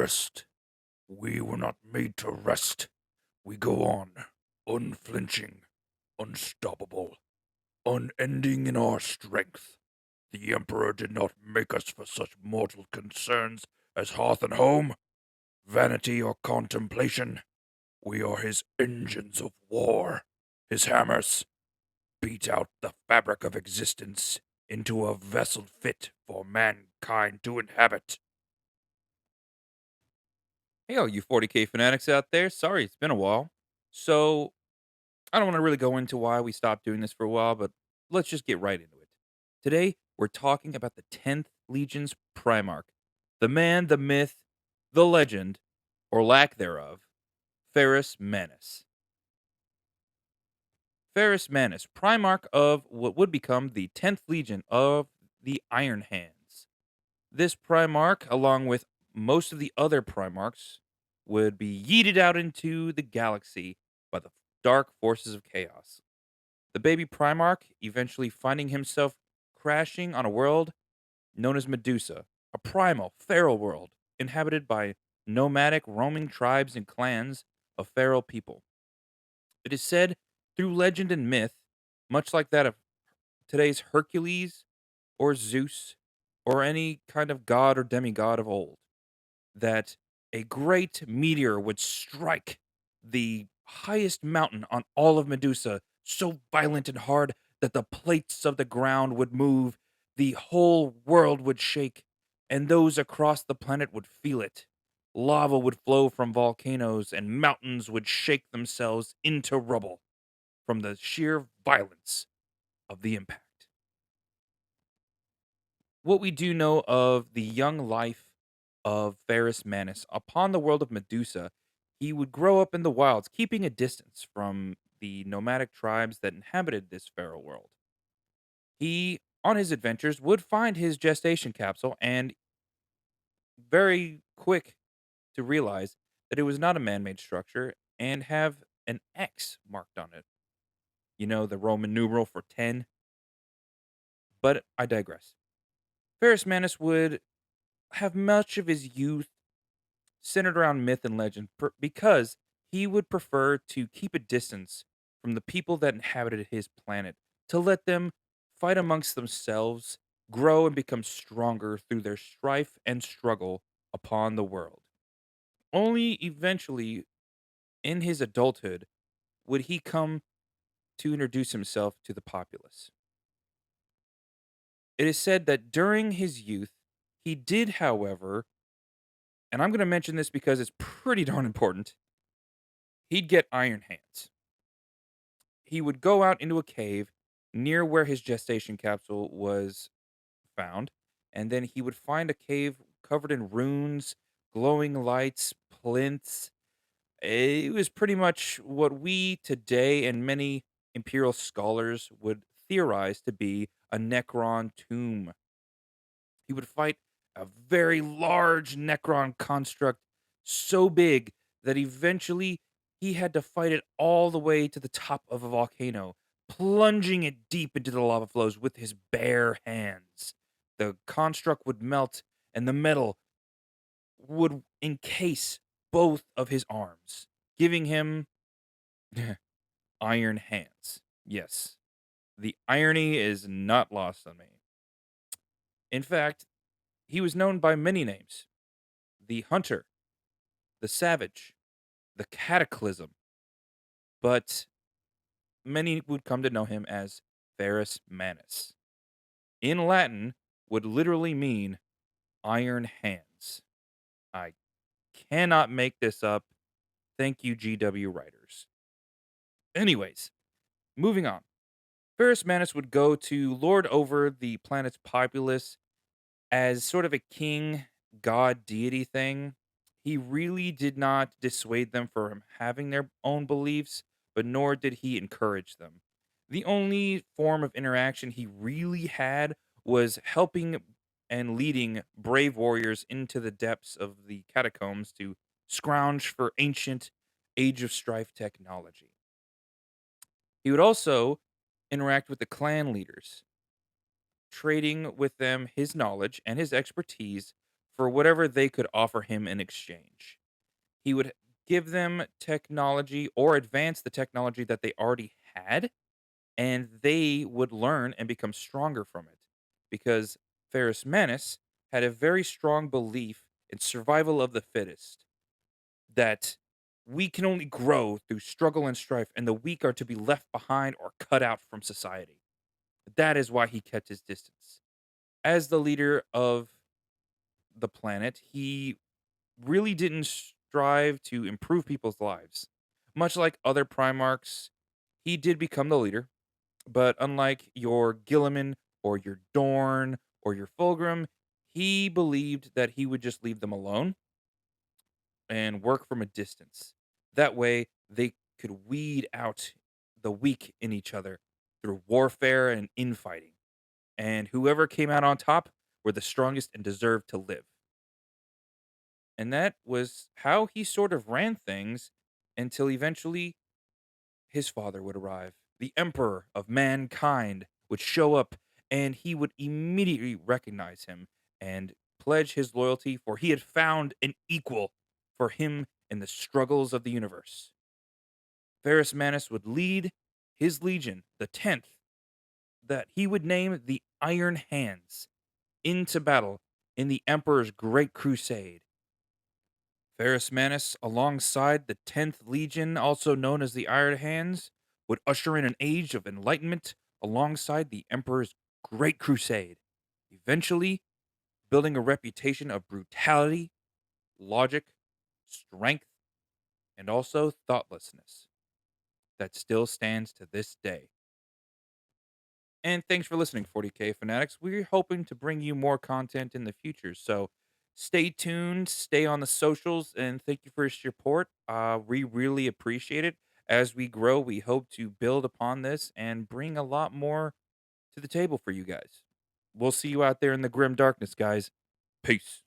rest. We were not made to rest. We go on, unflinching, unstoppable, unending in our strength. The Emperor did not make us for such mortal concerns as hearth and home, vanity or contemplation. We are his engines of war, his hammers. Beat out the fabric of existence into a vessel fit for mankind to inhabit. Hey, all you 40K fanatics out there. Sorry, it's been a while. So, I don't want to really go into why we stopped doing this for a while, but let's just get right into it. Today, we're talking about the 10th Legion's Primarch, the man, the myth, the legend, or lack thereof, Ferrus Manus. Ferrus Manus, Primarch of what would become the 10th Legion of the Iron Hands. This Primarch, along with most of the other Primarchs, would be yeeted out into the galaxy by the dark forces of chaos. The baby Primarch eventually finding himself crashing on a world known as Medusa, a primal, feral world inhabited by nomadic, roaming tribes and clans of feral people. It is said through legend and myth, much like that of today's Hercules or Zeus or any kind of god or demigod of old, that a great meteor would strike the highest mountain on all of Medusa, so violent and hard that the plates of the ground would move, the whole world would shake, and those across the planet would feel it. Lava would flow from volcanoes, and mountains would shake themselves into rubble from the sheer violence of the impact. What we do know of the young life of Ferrus Manus upon the world of Medusa, he would grow up in the wilds, keeping a distance from the nomadic tribes that inhabited this feral world. He, on his adventures, would find his gestation capsule and very quick to realize that it was not a man made structure and have an X marked on it. You know, the Roman numeral for 10. But I digress. Ferrus Manus would have much of his youth centered around myth and legend because he would prefer to keep a distance from the people that inhabited his planet, to let them fight amongst themselves, grow and become stronger through their strife and struggle upon the world. Only eventually, in his adulthood, would he come to introduce himself to the populace. It is said that during his youth, he did, however, and I'm going to mention this because it's pretty darn important, he'd get iron hands. He would go out into a cave near where his gestation capsule was found, and then he would find a cave covered in runes, glowing lights, plinths. It was pretty much what we today and many imperial scholars would theorize to be a Necron tomb. He would fight a very large Necron construct, so big that eventually he had to fight it all the way to the top of a volcano, plunging it deep into the lava flows with his bare hands. The construct would melt, and the metal would encase both of his arms, giving him iron hands. Yes, the irony is not lost on me. In fact, he was known by many names: the Hunter, the Savage, the Cataclysm, but many would come to know him as Ferrus Manus. In Latin, would literally mean iron hands. I cannot make this up. Thank you, GW writers. Anyways, moving on. Ferrus Manus would go to lord over the planet's populace as sort of a king, god, deity thing. He really did not dissuade them from having their own beliefs, but nor did he encourage them. The only form of interaction he really had was helping and leading brave warriors into the depths of the catacombs to scrounge for ancient Age of Strife technology. He would also interact with the clan leaders, trading with them his knowledge and his expertise for whatever they could offer him in exchange. He would give them technology or advance the technology that they already had, and they would learn and become stronger from it. Because Ferrus Manus had a very strong belief in survival of the fittest, that we can only grow through struggle and strife, and the weak are to be left behind or cut out from society. That is why he kept his distance. As the leader of the planet, he really didn't strive to improve people's lives. Much like other Primarchs, he did become the leader, but unlike your Gilliman or your Dorn or your Fulgrim, he believed that he would just leave them alone and work from a distance. That way, they could weed out the weak in each other through warfare and infighting. And whoever came out on top were the strongest and deserved to live. And that was how he sort of ran things until eventually his father would arrive. The emperor of mankind would show up, and he would immediately recognize him and pledge his loyalty, for he had found an equal for him in the struggles of the universe. Ferrus Manus would lead his legion, the 10th, that he would name the Iron Hands, into battle in the Emperor's Great Crusade. Ferrus Manus, alongside the 10th Legion, also known as the Iron Hands, would usher in an age of enlightenment alongside the Emperor's Great Crusade, eventually building a reputation of brutality, logic, strength, and also thoughtlessness that still stands to this day. And thanks for listening, 40K Fanatics. We're hoping to bring you more content in the future. So stay tuned, stay on the socials, and thank you for your support. We really appreciate it. As we grow, we hope to build upon this and bring a lot more to the table for you guys. We'll see you out there in the grim darkness, guys. Peace.